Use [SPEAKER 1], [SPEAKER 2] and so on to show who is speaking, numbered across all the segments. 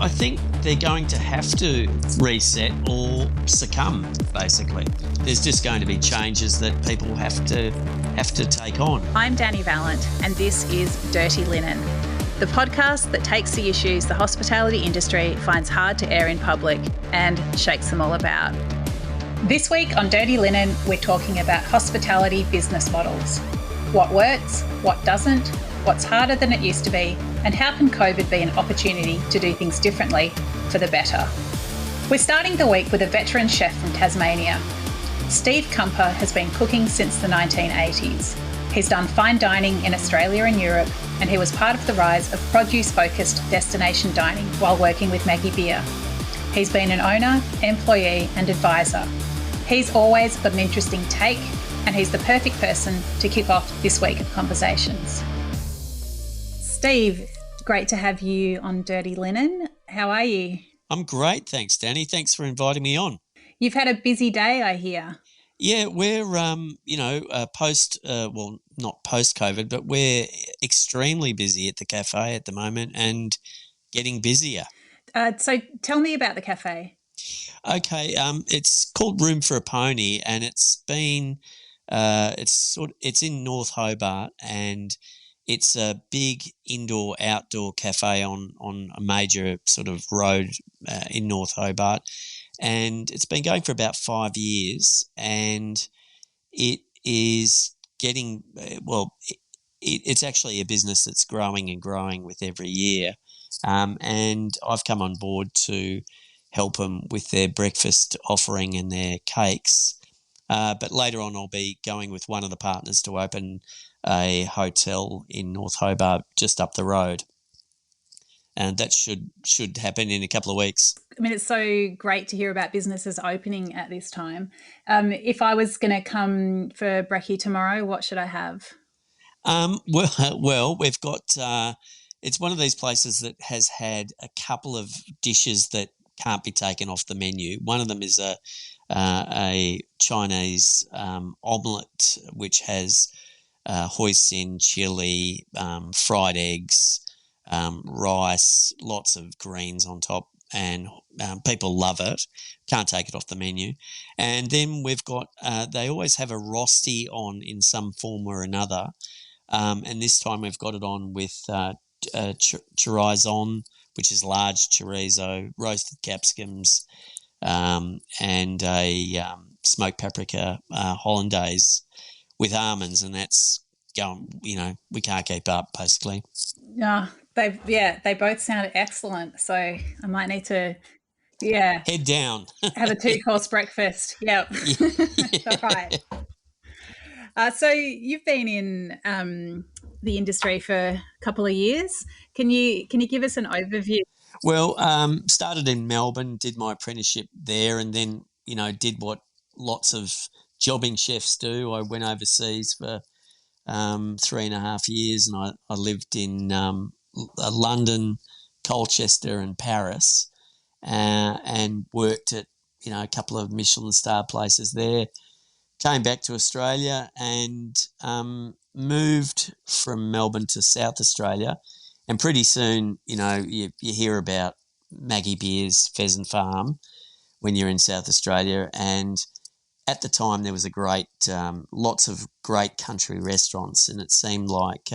[SPEAKER 1] I think they're going to have to reset or succumb, basically. There's just going to be changes that people have to take on.
[SPEAKER 2] I'm Dani Valent, and this is Dirty Linen, the podcast that takes the issues the hospitality industry finds hard to air in public and shakes them all about. This week on Dirty Linen, we're talking about hospitality business models. What works, what doesn't, what's harder than it used to be, and how can COVID be an opportunity to do things differently for the better? We're starting the week with a veteran chef from Tasmania. Steve Cumper has been cooking since the 1980s. He's done fine dining in Australia and Europe, and he was part of the rise of produce-focused destination dining while working with Maggie Beer. He's been an owner, employee, and advisor. He's always got an interesting take, and he's the perfect person to kick off this week of conversations. Steve, great to have you on Dirty Linen. How are you?
[SPEAKER 1] I'm great, thanks, Dani. Thanks for inviting me on.
[SPEAKER 2] You've had a busy day, I hear.
[SPEAKER 1] Yeah, we're, not post-COVID, but we're extremely busy at the cafe at the moment and getting busier.
[SPEAKER 2] So tell me about the cafe.
[SPEAKER 1] Okay, it's called Room for a Pony, and it's been, it's in North Hobart, and it's a big indoor-outdoor cafe on a major sort of road in North Hobart, and it's been going for about 5 years, and it is getting it's actually a business that's growing and growing with every year, and I've come on board to help them with their breakfast offering and their cakes. But later on, I'll be going with one of the partners to open a hotel in North Hobart just up the road. And that should happen in a couple of weeks.
[SPEAKER 2] I mean, it's so great to hear about businesses opening at this time. If I was going to come for brekkie tomorrow, what should I have?
[SPEAKER 1] Well, we've got it's one of these places that has had a couple of dishes that can't be taken off the menu. One of them is a Chinese omelette, which has hoisin, chili, fried eggs, rice, lots of greens on top, and people love it. Can't take it off the menu. And then we've got they always have a rosti on in some form or another, and this time we've got it on with chorizo, which is large chorizo, roasted capsicums, and a smoked paprika hollandaise with almonds, and that's going, we can't keep up, basically.
[SPEAKER 2] Yeah, they both sound excellent. So I might need to,
[SPEAKER 1] head down.
[SPEAKER 2] have a 2-course breakfast. Yep.
[SPEAKER 1] Yeah.
[SPEAKER 2] All right. So you've been in the industry for a couple of years. Can you give us an overview?
[SPEAKER 1] Well, started in Melbourne, did my apprenticeship there, and then, did what lots of jobbing chefs do. I went overseas for 3.5 years, and I lived in London, Colchester and Paris, and worked at, a couple of Michelin star places there. Came back to Australia and moved from Melbourne to South Australia. And pretty soon, you hear about Maggie Beer's Pheasant Farm when you're in South Australia. And at the time, there was lots of great country restaurants, and it seemed like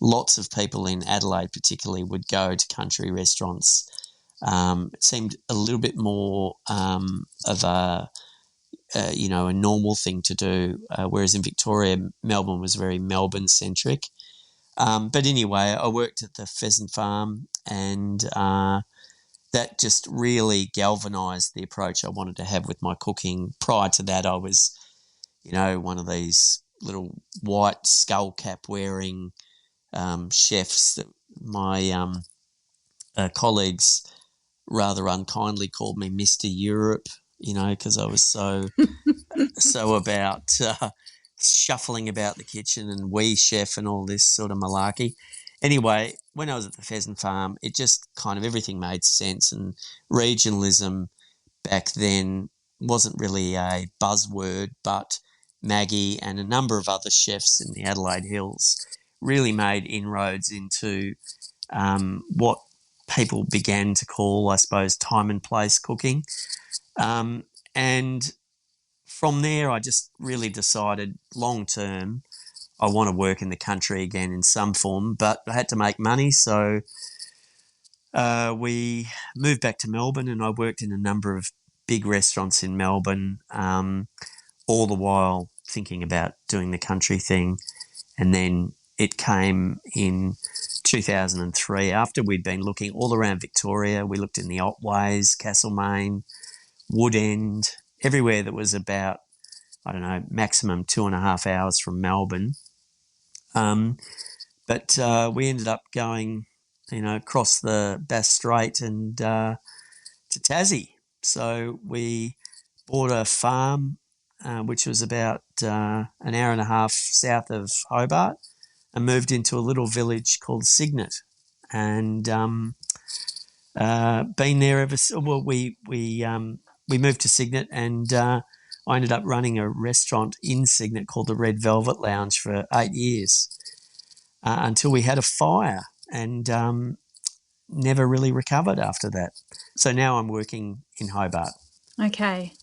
[SPEAKER 1] lots of people in Adelaide particularly would go to country restaurants. It seemed a little bit more of a normal thing to do, whereas in Victoria, Melbourne was very Melbourne-centric. But anyway, I worked at the Pheasant Farm, and that just really galvanised the approach I wanted to have with my cooking. Prior to that, I was, one of these little white skull cap wearing chefs that my colleagues rather unkindly called me Mr. Europe, because I was so about shuffling about the kitchen and wee chef and all this sort of malarkey. Anyway, when I was at the Pheasant Farm, it just kind of everything made sense, and regionalism back then wasn't really a buzzword, but Maggie and a number of other chefs in the Adelaide Hills really made inroads into what people began to call, I suppose, time and place cooking. And from there, I just really decided long term, I want to work in the country again in some form, but I had to make money. So we moved back to Melbourne, and I worked in a number of big restaurants in Melbourne, all the while thinking about doing the country thing. And then it came in 2003 after we'd been looking all around Victoria. We looked in the Otways, Castlemaine, Woodend, everywhere that was about, I don't know, maximum 2.5 hours from Melbourne. But we ended up going, across the Bass Strait and to Tassie. So we bought a farm, which was about an hour and a half south of Hobart, and moved into a little village called Cygnet. And been there ever since. Well, we moved to Cygnet, and I ended up running a restaurant in Cygnet called the Red Velvet Lounge for 8 years until we had a fire, and never really recovered after that. So now I'm working in Hobart.
[SPEAKER 2] Okay.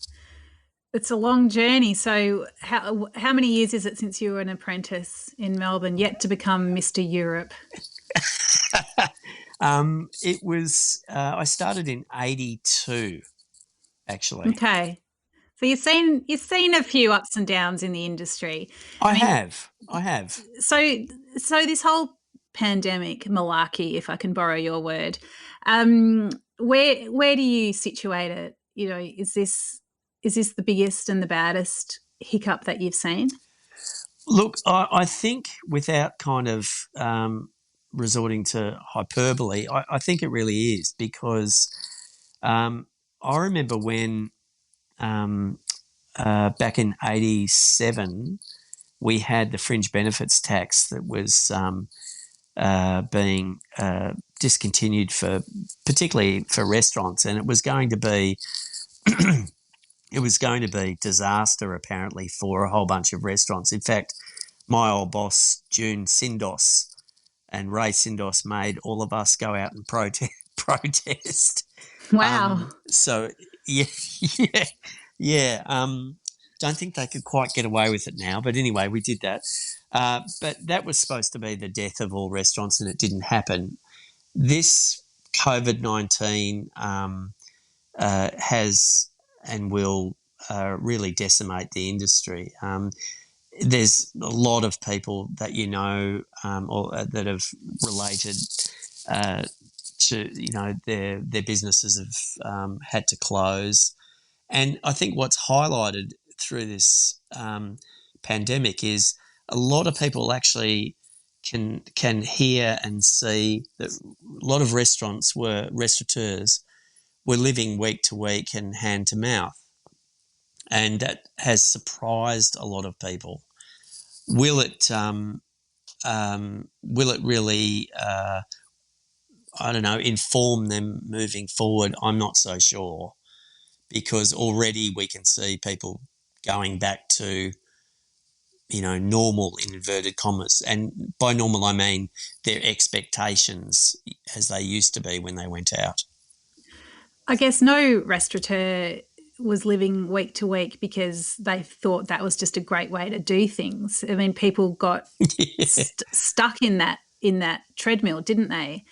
[SPEAKER 2] It's a long journey. So how many years is it since you were an apprentice in Melbourne, yet to become Mr. Europe?
[SPEAKER 1] It was I started in 82, actually.
[SPEAKER 2] Okay. So you've seen a few ups and downs in the industry.
[SPEAKER 1] I have.
[SPEAKER 2] So this whole pandemic malarkey, if I can borrow your word, where do you situate it? Is this the biggest and the baddest hiccup that you've seen?
[SPEAKER 1] Look, I think without kind of resorting to hyperbole, I think it really is, because I remember when back in 87 we had the fringe benefits tax that was being discontinued particularly for restaurants, and it was going to be disaster apparently for a whole bunch of restaurants. In fact, my old boss June Sindos and Ray Sindos made all of us go out and protest.
[SPEAKER 2] Wow.
[SPEAKER 1] So yeah. Don't think they could quite get away with it now, but anyway, we did that. But that was supposed to be the death of all restaurants, and it didn't happen. This COVID-19 has and will really decimate the industry. There's a lot of people that or that have related to their businesses have had to close, and I think what's highlighted through this pandemic is a lot of people actually can hear and see that a lot of restaurateurs were living week to week and hand to mouth, and that has surprised a lot of people. Will it really inform them moving forward? I'm not so sure, because already we can see people going back to normal, in inverted commas, and by normal I mean their expectations as they used to be when they went out.
[SPEAKER 2] I guess no restaurateur was living week to week because they thought that was just a great way to do things. I mean, people got stuck in that treadmill, didn't they?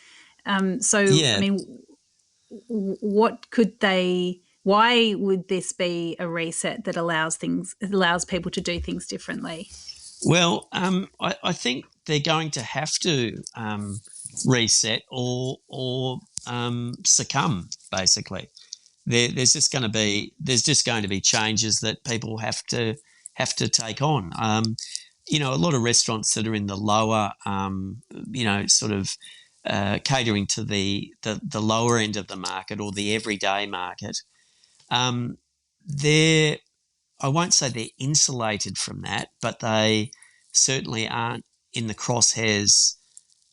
[SPEAKER 2] I mean, why would this be a reset that allows people to do things differently?
[SPEAKER 1] Well, I think they're going to have to reset or succumb. Basically, there's just going to be changes that people have to take on. A lot of restaurants that are in the lower, sort of catering to the lower end of the market or the everyday market. I won't say they're insulated from that, but they certainly aren't in the crosshairs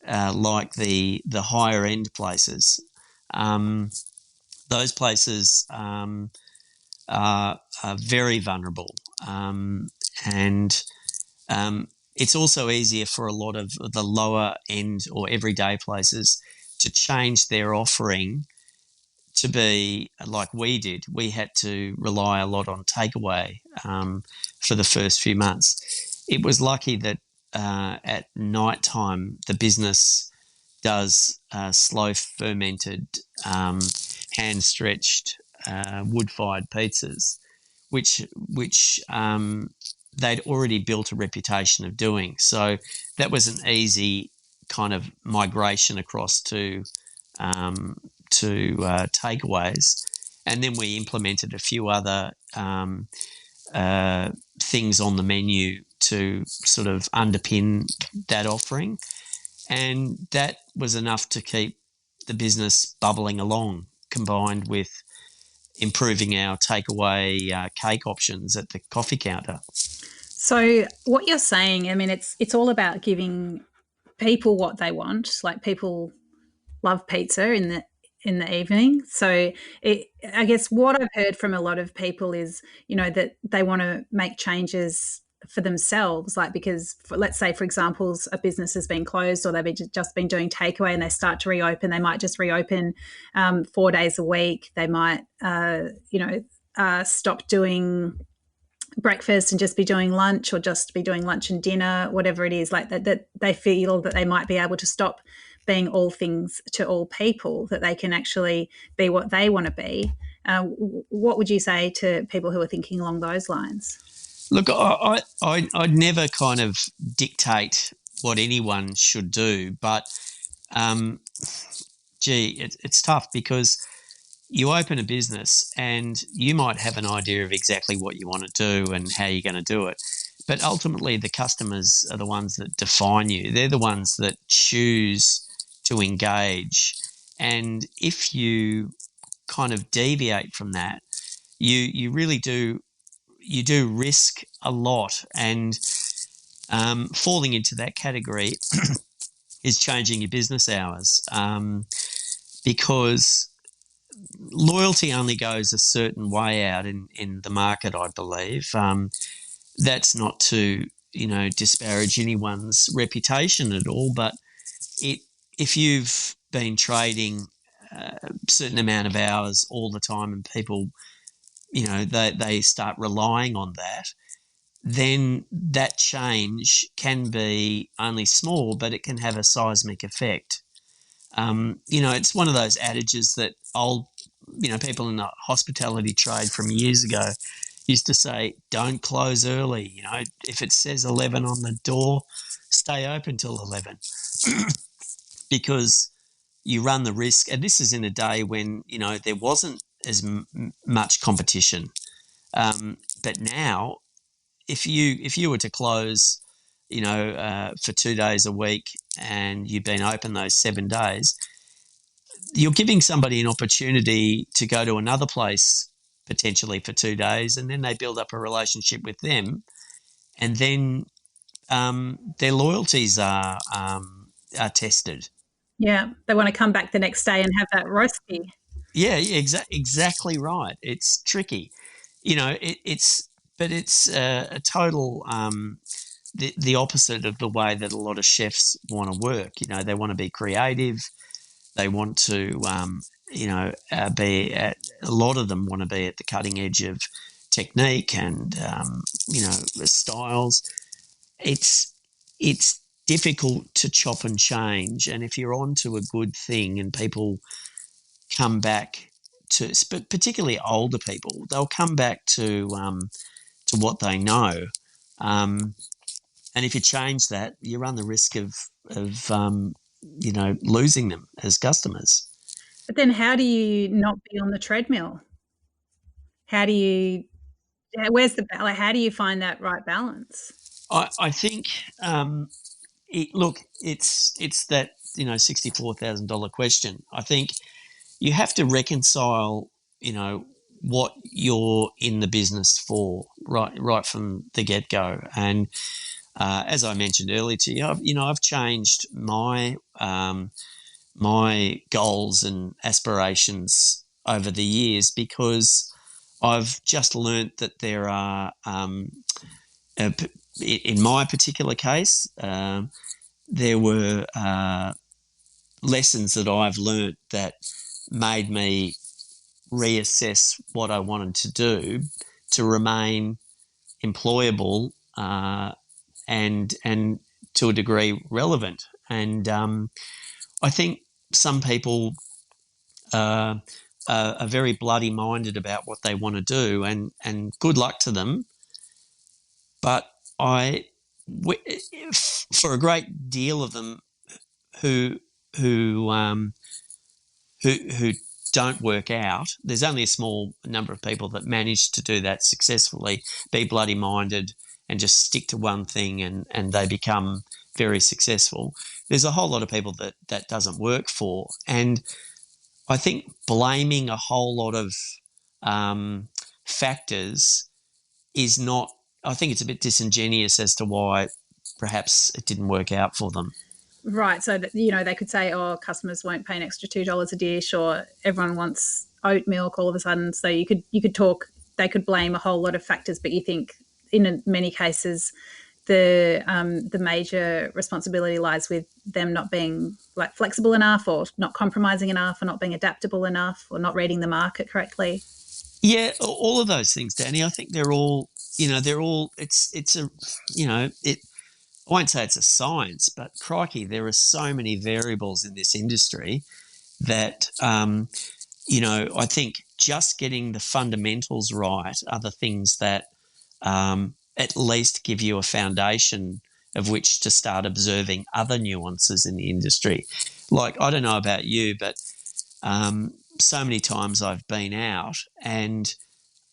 [SPEAKER 1] like the higher end places. Those places are very vulnerable, and it's also easier for a lot of the lower end or everyday places to change their offering to be like we did. We had to rely a lot on takeaway for the first few months. It was lucky that at night time the business does slow fermented, hand stretched wood fired pizzas, which they'd already built a reputation of doing. So that was an easy kind of migration across to takeaways, and then we implemented a few other things on the menu to sort of underpin that offering, and that was enough to keep the business bubbling along, combined with improving our takeaway cake options at the coffee counter.
[SPEAKER 2] So what you're saying, I mean, it's all about giving people what they want. Like, people love pizza in the evening. So I guess what I've heard from a lot of people is, that they want to make changes for themselves, like, because let's say, for example, a business has been closed or they've just been doing takeaway and they start to reopen. They might just reopen 4 days a week. They might, stop doing breakfast and just be doing lunch, or just be doing lunch and dinner, whatever it is, like that they feel that they might be able to stop being all things to all people, that they can actually be what they want to be. What would you say to people who are thinking along those lines?
[SPEAKER 1] Look, I'd never kind of dictate what anyone should do, but it's tough because you open a business and you might have an idea of exactly what you want to do and how you're going to do it. But ultimately, the customers are the ones that define you. They're the ones that choose to engage. And if you kind of deviate from that, you really do risk a lot. And falling into that category is changing your business hours, because loyalty only goes a certain way out in the market, I believe. That's not to, disparage anyone's reputation at all, but if you've been trading a certain amount of hours all the time and people, they start relying on that, then that change can be only small, but it can have a seismic effect. It's one of those adages that people in the hospitality trade from years ago used to say, don't close early. If it says 11 on the door, stay open till 11 because you run the risk. And this is in a day when, there wasn't as much competition. But now, if you were to close, for 2 days a week and you've been open those 7 days, you're giving somebody an opportunity to go to another place potentially for 2 days, and then they build up a relationship with them, and then their loyalties are tested.
[SPEAKER 2] Yeah, they want to come back the next day and have that roasty.
[SPEAKER 1] Yeah, exactly right. It's tricky, it's a total the opposite of the way that a lot of chefs want to work. They want to be creative. They want to, a lot of them want to be at the cutting edge of technique and, styles. It's difficult to chop and change. And if you're onto a good thing and people come back to, particularly older people, they'll come back to what they know. And if you change that, you run the risk of losing them as customers.
[SPEAKER 2] But then how do you not be on the treadmill? How do you find that right balance?
[SPEAKER 1] I think, it's that, $64,000 question. I think you have to reconcile, what you're in the business for right from the get-go. And as I mentioned earlier to you, I've changed my my goals and aspirations over the years because I've just learnt that there are, in my particular case, there were lessons that I've learnt that made me reassess what I wanted to do to remain employable and to a degree relevant. And I think some people are very bloody minded about what they want to do, and good luck to them. But for a great deal of them who who um, who don't work out, there's only a small number of people that manage to do that successfully, be bloody minded and just stick to one thing, and they become very successful. There's a whole lot of people that doesn't work for. And I think blaming a whole lot of factors is not, I think it's a bit disingenuous as to why perhaps it didn't work out for them.
[SPEAKER 2] Right. So, that, they could say, oh, customers won't pay an extra $2 a dish, or everyone wants oat milk all of a sudden. So you could talk, they could blame a whole lot of factors, but you think in many cases the major responsibility lies with them not being like flexible enough, or not compromising enough, or not being adaptable enough, or not reading the market correctly.
[SPEAKER 1] Yeah, all of those things, Dani. I think they're all, I won't say it's a science, but crikey, there are so many variables in this industry that, I think just getting the fundamentals right are the things that at least give you a foundation of which to start observing other nuances in the industry. Like, I don't know about you, but so many times I've been out and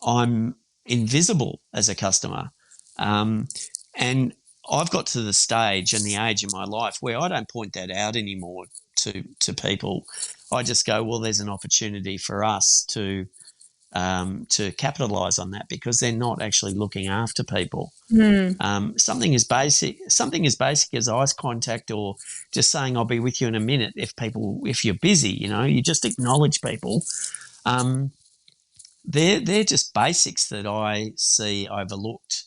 [SPEAKER 1] I'm invisible as a customer. And I've got to the stage and the age in my life where I don't point that out anymore to people. I just go, well, there's an opportunity for us to capitalise on that, because they're not actually looking after people. Something as basic as eye contact, or just saying I'll be with you in a minute. If you're busy, you just acknowledge people. They're just basics that I see overlooked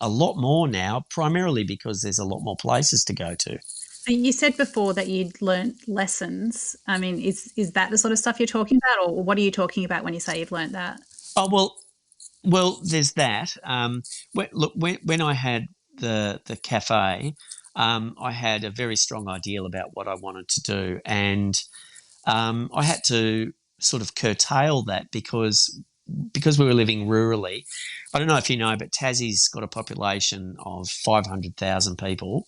[SPEAKER 1] a lot more now, primarily because there's a lot more places to go to.
[SPEAKER 2] You said before that you'd learnt lessons. I mean, is that the sort of stuff you're talking about, or what are you talking about when you say you've learnt that?
[SPEAKER 1] Oh, well, there's that. When I had the cafe, I had a very strong idea about what I wanted to do, and I had to sort of curtail that because we were living rurally. I don't know if you know, but Tassie's got a population of 500,000 people,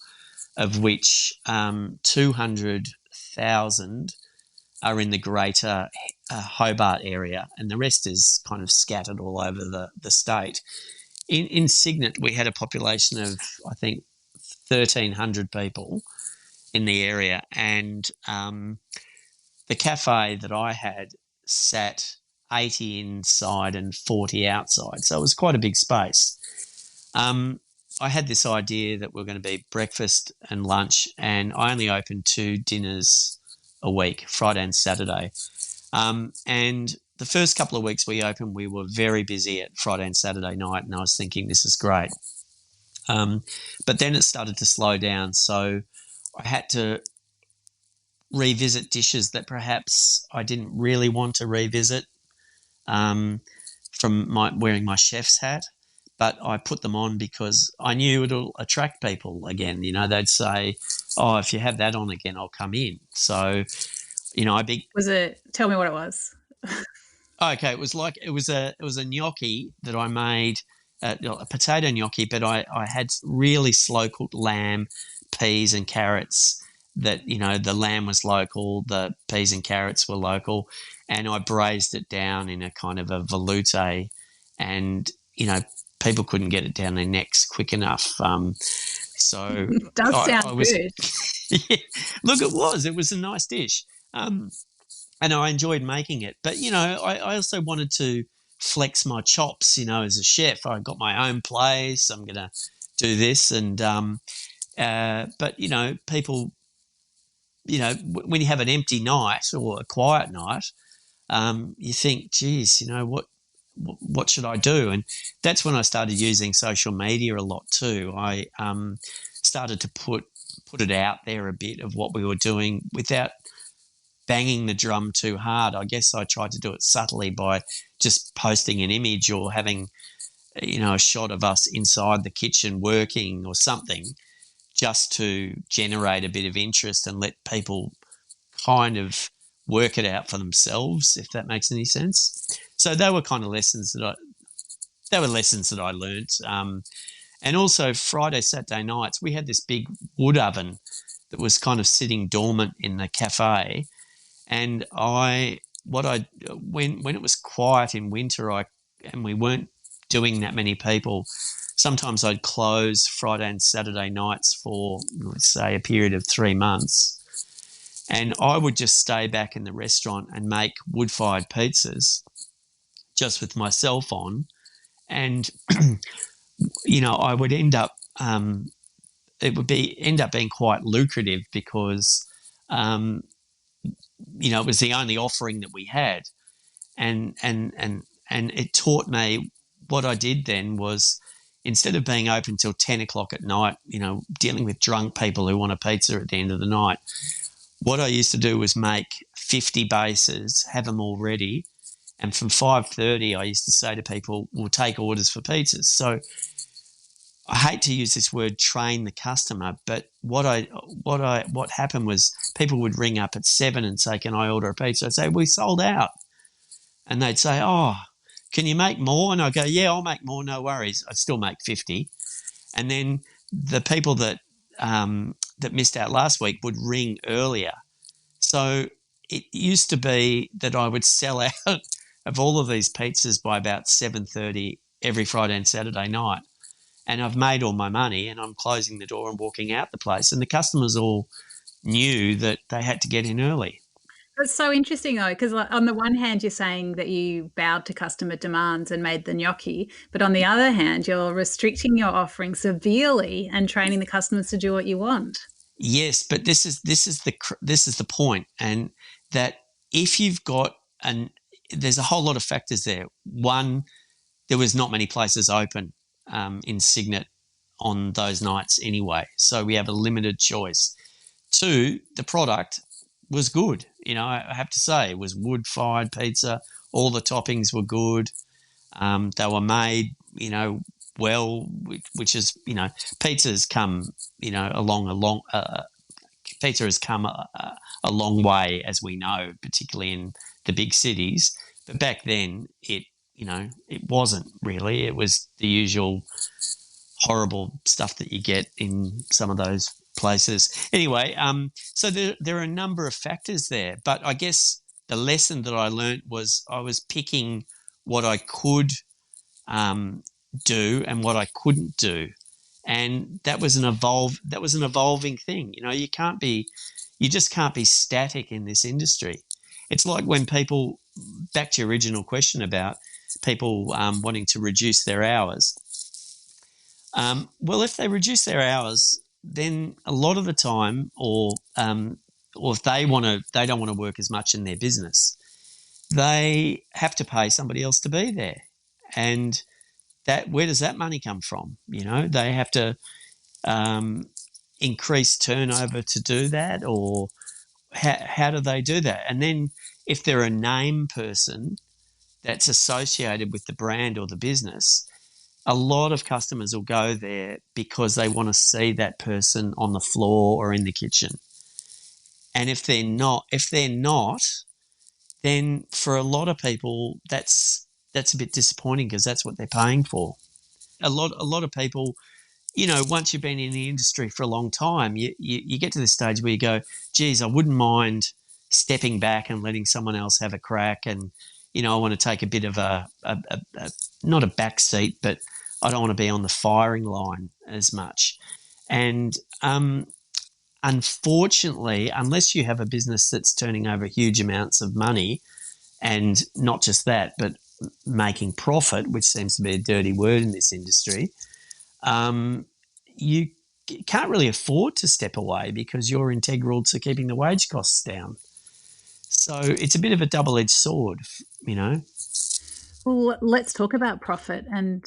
[SPEAKER 1] of which 200,000 are in the greater Hobart area, and the rest is kind of scattered all over the state. In Cygnet, we had a population of, I think, 1,300 people in the area, and the cafe that I had sat 80 inside and 40 outside, so it was quite a big space. I had this idea that we're going to be breakfast and lunch, and I only opened 2 dinners a week, Friday and Saturday. And the first couple of weeks we opened, we were very busy at Friday and Saturday night, and I was thinking, this is great. But then it started to slow down, so I had to revisit dishes that perhaps I didn't really want to revisit from wearing my chef's hat. But I put them on because I knew it'll attract people again. They'd say, oh, if you have that on again, I'll come in. So,
[SPEAKER 2] Was it, tell me what it was.
[SPEAKER 1] Okay, it was a gnocchi that I made, a potato gnocchi, but I had really slow cooked lamb, peas and carrots. That, the lamb was local, the peas and carrots were local, and I braised it down in a kind of a velouté, and people couldn't get it down their necks quick enough. So
[SPEAKER 2] it does sound good.
[SPEAKER 1] Yeah, look, it was a nice dish, and I enjoyed making it. But I also wanted to flex my chops. As a chef, I got my own place. I'm going to do this, and but people. When you have an empty night or a quiet night, you think, geez, what should I do? And that's when I started using social media a lot too. I started to put put it out there a bit of what we were doing without banging the drum too hard. I guess I tried to do it subtly by just posting an image or having, a shot of us inside the kitchen working or something, just to generate a bit of interest and let people kind of work it out for themselves, if that makes any sense. So they were kind of lessons that I learnt. And also Friday, Saturday nights, we had this big wood oven that was kind of sitting dormant in the cafe. And when it was quiet in winter, and we weren't doing that many people, sometimes I'd close Friday and Saturday nights for, let's say, a period of 3 months. And I would just stay back in the restaurant and make wood-fired pizzas just with my cell phone. And, I would end up, end up being quite lucrative because, it was the only offering that we had. And it taught me, what I did then was, instead of being open till 10 o'clock at night, dealing with drunk people who want a pizza at the end of the night, what I used to do was make 50 bases, have them all ready, and from 5:30 I used to say to people, we'll take orders for pizzas. So I hate to use this word, train the customer, but what happened was people would ring up at 7 and say, can I order a pizza? I'd say, we sold out. And they'd say, oh, can you make more? And I'd go, yeah, I'll make more, no worries. I'd still make 50. And then the people that missed out last week would ring earlier. So it used to be that I would sell out of all of these pizzas by about 7:30 every Friday and Saturday night. And I've made all my money and I'm closing the door and walking out the place. And the customers all knew that they had to get in early.
[SPEAKER 2] That's so interesting, though, because on the one hand, you're saying that you bowed to customer demands and made the gnocchi, but on the other hand, you're restricting your offering severely and training the customers to do what you want.
[SPEAKER 1] Yes, but this is the point, and that if you've got there's a whole lot of factors there. One, there was not many places open in Cygnet on those nights anyway, so we have a limited choice. Two, the product was good. I have to say, it was wood-fired pizza. All the toppings were good. They were made, well, which is, pizza has come, pizza has come a long way, as we know, particularly in the big cities. But back then, it wasn't really. It was the usual horrible stuff that you get in some of those places. Anyway, so there are a number of factors there, but I guess the lesson that I learnt was I was picking what I could do and what I couldn't do, and that was an evolving thing. You just can't be static in this industry. It's like when people, back to your original question about people wanting to reduce their hours. Well, if they reduce their hours, then a lot of the time, or if they don't want to work as much in their business, they have to pay somebody else to be there. And where does that money come from? They have to increase turnover to do that, or how do they do that? And then if they're a name person that's associated with the brand or the business, a lot of customers will go there because they want to see that person on the floor or in the kitchen. And if they're not, then for a lot of people, that's a bit disappointing because that's what they're paying for. A lot of people, once you've been in the industry for a long time, you get to this stage where you go, geez, I wouldn't mind stepping back and letting someone else have a crack. And, I want to take a bit of not a back seat, but I don't want to be on the firing line as much. And unfortunately, unless you have a business that's turning over huge amounts of money, and not just that, but making profit, which seems to be a dirty word in this industry, you can't really afford to step away because you're integral to keeping the wage costs down. So it's a bit of a double-edged sword,
[SPEAKER 2] Well, let's talk about profit and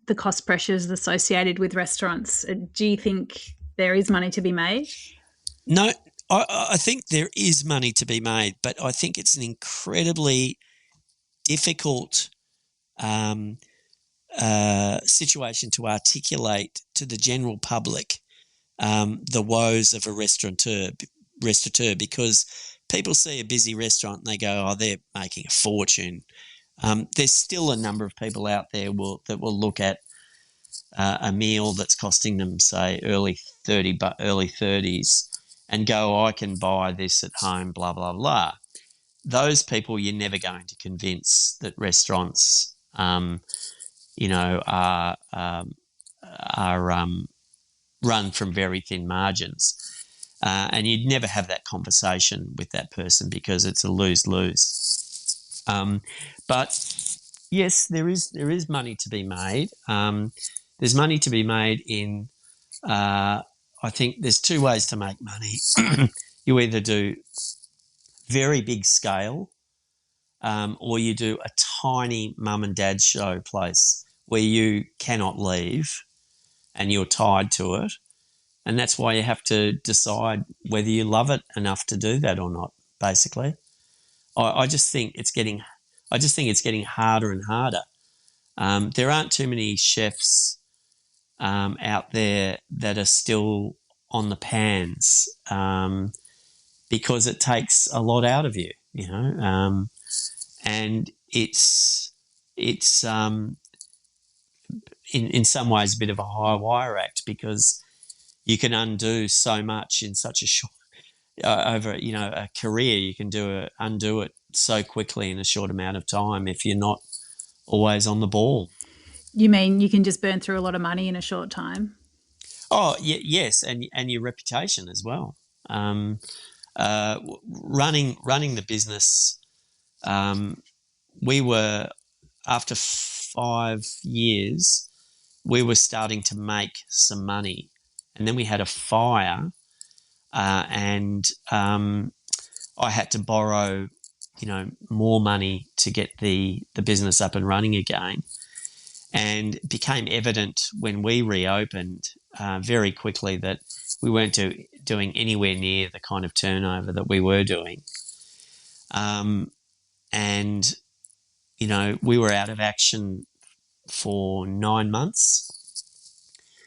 [SPEAKER 2] the cost pressures associated with restaurants. Do you think there is money to be made?
[SPEAKER 1] No, I think there is money to be made, but I think it's an incredibly difficult situation to articulate to the general public the woes of a restaurateur, because people see a busy restaurant and they go, oh, they're making a fortune. There's still a number of people out there that will look at a meal that's costing them, say, early 30s and go, oh, I can buy this at home, blah, blah, blah. Those people you're never going to convince that restaurants, are run from very thin margins. And you'd never have that conversation with that person because it's a lose-lose. But yes, there is money to be made. There's money to be made in, I think there's two ways to make money. You either do very big scale, or you do a tiny mum and dad show place where you cannot leave and you're tied to it. And that's why you have to decide whether you love it enough to do that or not, basically. I just think it's getting harder and harder. There aren't too many chefs out there that are still on the pans, because it takes a lot out of you, and it's in some ways a bit of a high wire act, because you can undo so much in such a short over a career. You can undo it so quickly in a short amount of time if you're not always on the ball.
[SPEAKER 2] You mean you can just burn through a lot of money in a short time?
[SPEAKER 1] Oh, yes, and your reputation as well. Running the business, we were, after 5 years, we were starting to make some money, and then we had a fire, and I had to borrow, more money to get the business up and running again. And it became evident when we reopened very quickly that we weren't doing anywhere near the kind of turnover that we were doing. And, we were out of action for 9 months.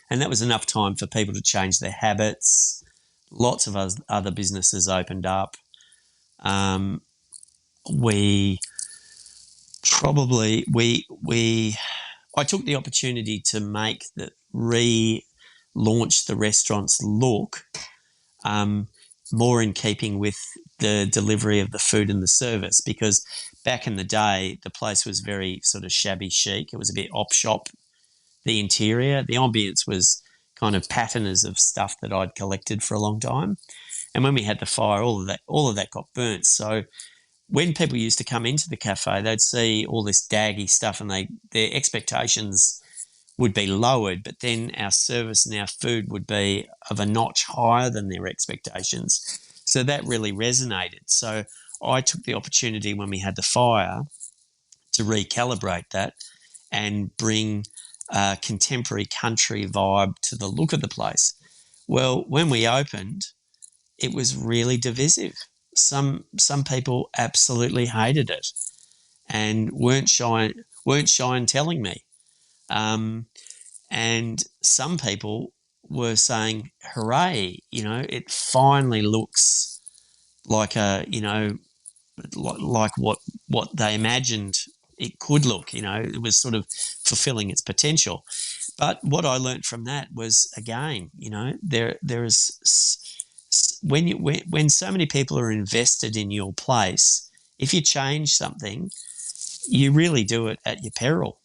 [SPEAKER 1] And that was enough time for people to change their habits. Lots of other businesses opened up. I took the opportunity to relaunch the restaurant's look more in keeping with the delivery of the food and the service, because back in the day, the place was very sort of shabby chic. It was a bit op shop, the interior. The ambience was kind of patterns of stuff that I'd collected for a long time. And when we had the fire, all of that got burnt. So when people used to come into the cafe, they'd see all this daggy stuff and their expectations would be lowered, but then our service and our food would be of a notch higher than their expectations. So that really resonated. So I took the opportunity when we had the fire to recalibrate that and bring a contemporary country vibe to the look of the place. Well, when we opened, it was really divisive. Some people absolutely hated it and weren't shy in telling me. And some people were saying, hooray, it finally looks like like what they imagined it could look, it was sort of fulfilling its potential. But what I learned from that was, again, there is, when so many people are invested in your place, if you change something, you really do it at your peril,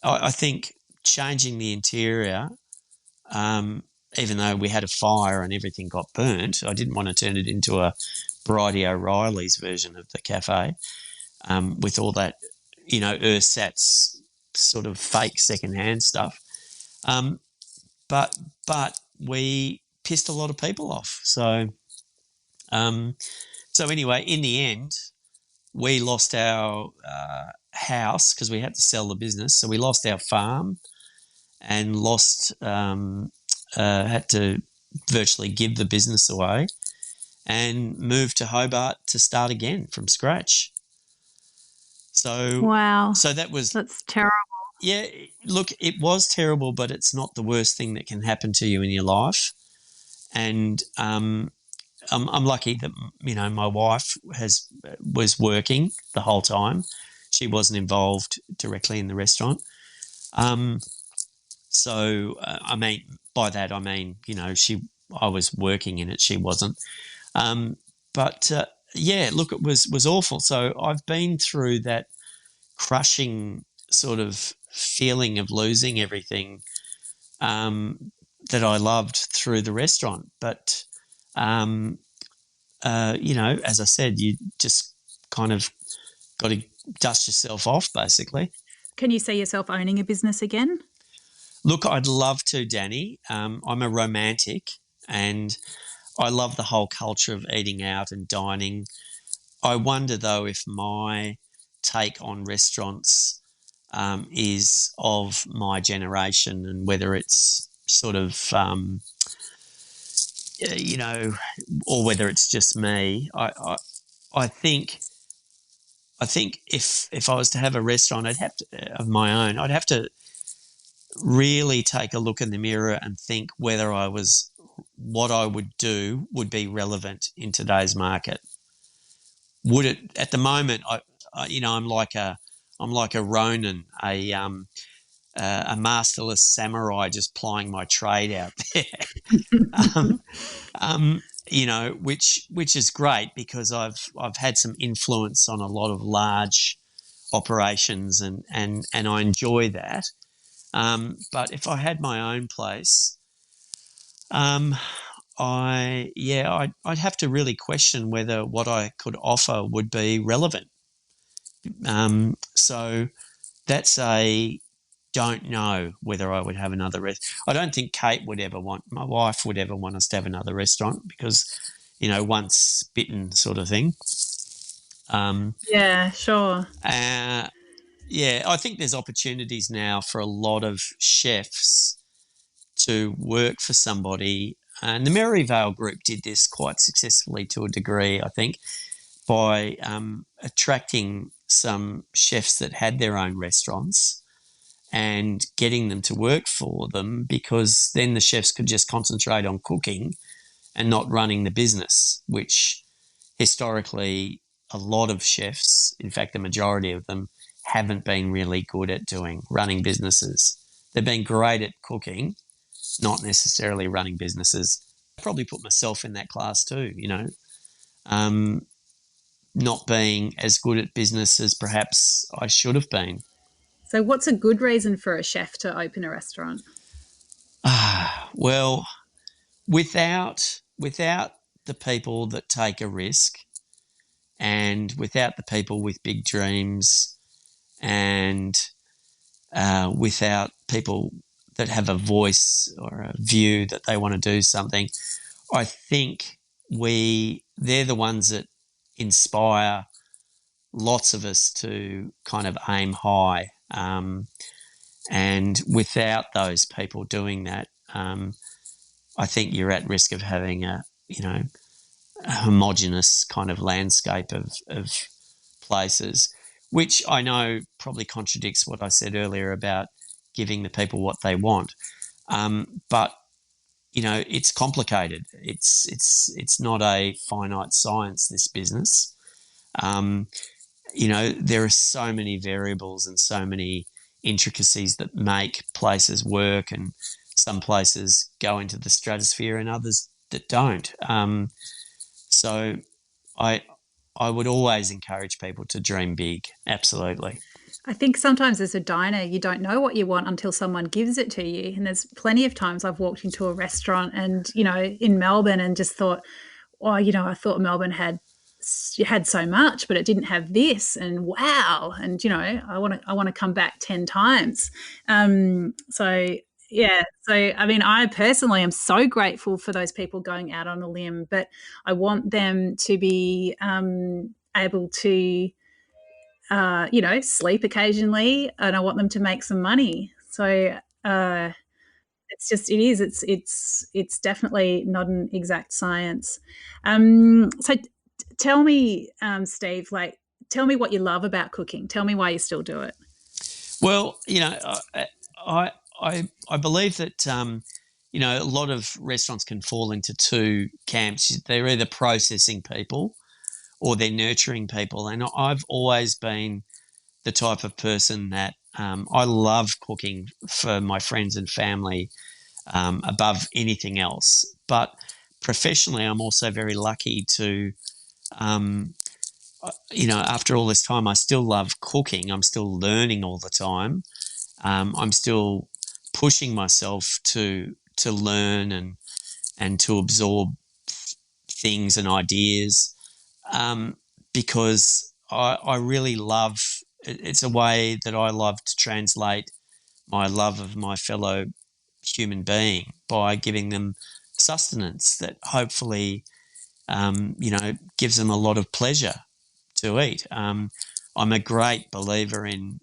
[SPEAKER 1] I think changing the interior, even though we had a fire and everything got burnt, I didn't want to turn it into a Bridie O'Reilly's version of the cafe, with all that, ersatz sort of fake secondhand stuff. But we pissed a lot of people off. So anyway, in the end, we lost our house because we had to sell the business. So we lost our farm and lost had to virtually give the business away and moved to Hobart to start again from scratch. So,
[SPEAKER 2] Wow.
[SPEAKER 1] that's
[SPEAKER 2] terrible.
[SPEAKER 1] yeah. Look, it was terrible, but it's not the worst thing that can happen to you in your life. And I'm lucky that my wife was working the whole time. She wasn't involved directly in the restaurant. So I mean, by that I mean I was working in it. She wasn't. But yeah, look, it was awful. So I've been through that crushing sort of feeling of losing everything that I loved through the restaurant. But as I said, you just kind of got to dust yourself off, basically.
[SPEAKER 2] Can you see yourself owning a business again?
[SPEAKER 1] Look, I'd love to, Dani. I'm a romantic and I love the whole culture of eating out and dining. I wonder, though, if my take on restaurants is of my generation and whether it's sort of, or whether it's just me. I think if I was to have a restaurant, I'd have to of my own. I'd have to really take a look in the mirror and think whether what I would do would be relevant in today's market. Would it at the moment? I'm like a Ronin, a masterless samurai, just plying my trade out there. Which is great because I've had some influence on a lot of large operations and I enjoy that. But if I had my own place, I'd have to really question whether what I could offer would be relevant. So that's a don't know whether I would have another I don't think my wife would ever want us to have another restaurant because, once bitten sort of thing.
[SPEAKER 2] Yeah, sure.
[SPEAKER 1] I think there's opportunities now for a lot of chefs to work for somebody. And the Maryvale Group did this quite successfully to a degree, I think, by attracting some chefs that had their own restaurants and getting them to work for them, because then the chefs could just concentrate on cooking and not running the business, which historically a lot of chefs, in fact the majority of them, haven't been really good at running businesses. They've been great at cooking, not necessarily running businesses. I probably put myself in that class too, not being as good at business as perhaps I should have been.
[SPEAKER 2] So what's a good reason for a chef to open a restaurant?
[SPEAKER 1] Well, without the people that take a risk and without the people with big dreams and without people that have a voice or a view that they want to do something, I think they're the ones that inspire lots of us to kind of aim high. And without those people doing that, I think you're at risk of having a homogenous kind of landscape of places, which I know probably contradicts what I said earlier about giving the people what they want. But it's complicated. It's not a finite science, this business. There are so many variables and so many intricacies that make places work, and some places go into the stratosphere and others that don't. So I would always encourage people to dream big. Absolutely.
[SPEAKER 2] I think sometimes as a diner, you don't know what you want until someone gives it to you. And there's plenty of times I've walked into a restaurant and, in Melbourne and just thought, I thought Melbourne had so much, but it didn't have this, and wow. And, I want to come back 10 times. Yeah. So, I mean, I personally am so grateful for those people going out on a limb, but I want them to be able to, sleep occasionally, and I want them to make some money. So, It's definitely not an exact science. So tell me, Steve, tell me what you love about cooking. Tell me why you still do it.
[SPEAKER 1] Well, I believe that a lot of restaurants can fall into two camps. They're either processing people or they're nurturing people, and I've always been the type of person that I love cooking for my friends and family above anything else. But professionally, I'm also very lucky to, after all this time, I still love cooking. I'm still learning all the time. I'm still pushing myself to learn and to absorb things and ideas because I really love. It's a way that I love to translate my love of my fellow human being by giving them sustenance that hopefully, gives them a lot of pleasure to eat. I'm a great believer in,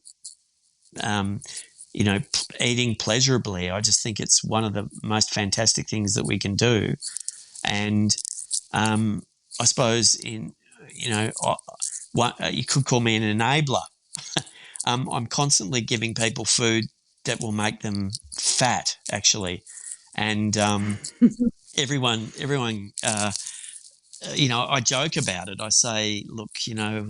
[SPEAKER 1] eating pleasurably. I just think it's one of the most fantastic things that we can do. And I suppose you could call me an enabler. I'm constantly giving people food that will make them fat, actually, and everyone, I joke about it. I say, look, here,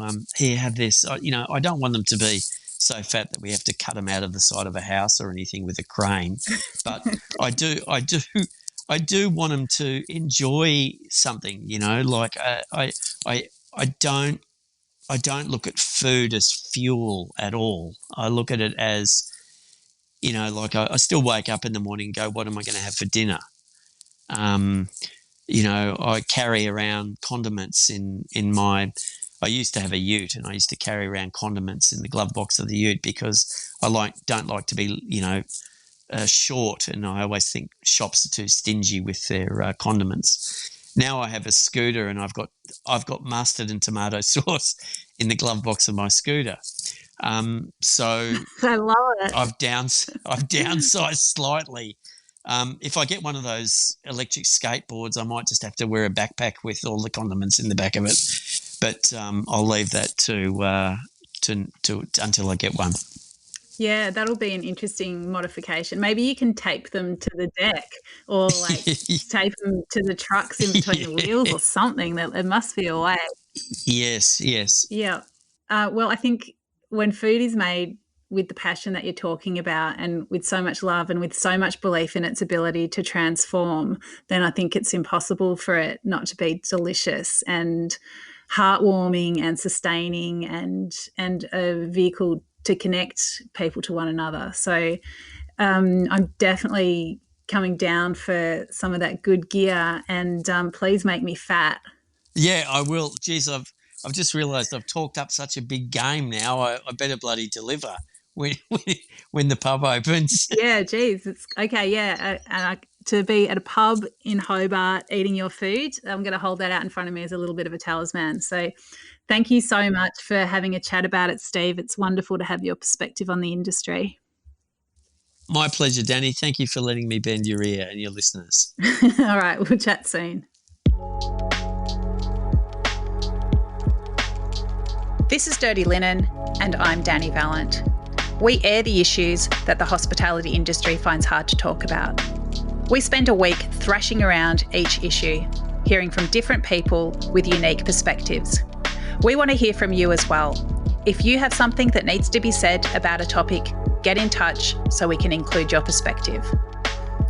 [SPEAKER 1] have this. I don't want them to be so fat that we have to cut them out of the side of a house or anything with a crane, but I do want them to enjoy something. I don't look at food as fuel at all. I look at it as, I still wake up in the morning and go, what am I going to have for dinner? I carry around condiments in my – I used to have a ute and I used to carry around condiments in the glove box of the ute because I don't like to be, short, and I always think shops are too stingy with their condiments. Now I have a scooter and I've got mustard and tomato sauce in the glove box of my scooter. So
[SPEAKER 2] I love it.
[SPEAKER 1] I've downsized slightly. If I get one of those electric skateboards, I might just have to wear a backpack with all the condiments in the back of it. But I'll leave that to until I get one.
[SPEAKER 2] Yeah, that'll be an interesting modification. Maybe you can tape them to the deck or tape them to the trucks in between the wheels or something. That it must be a way.
[SPEAKER 1] Yes.
[SPEAKER 2] Yeah. Well, I think when food is made with the passion that you're talking about and with so much love and with so much belief in its ability to transform, then I think it's impossible for it not to be delicious and heartwarming and sustaining and a vehicle to connect people to one another. So I'm definitely coming down for some of that good gear, and please make me fat.
[SPEAKER 1] Yeah, I will. Geez, I've just realised I've talked up such a big game now. I better bloody deliver when the pub opens.
[SPEAKER 2] Yeah, geez, it's okay. Yeah, to be at a pub in Hobart eating your food, I'm going to hold that out in front of me as a little bit of a talisman. So thank you so much for having a chat about it, Steve. It's wonderful to have your perspective on the industry.
[SPEAKER 1] My pleasure, Dani. Thank you for letting me bend your ear and your listeners.
[SPEAKER 2] All right, we'll chat soon. This is Dirty Linen, and I'm Dani Valent. We air the issues that the hospitality industry finds hard to talk about. We spend a week thrashing around each issue, hearing from different people with unique perspectives. We want to hear from you as well. If you have something that needs to be said about a topic, get in touch so we can include your perspective.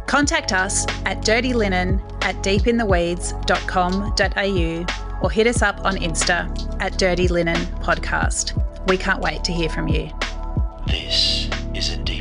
[SPEAKER 2] Contact us at dirtylinen@deepintheweeds.com.au or hit us up on Insta at Dirty Linen Podcast. We can't wait to hear from you.
[SPEAKER 3] This is a deep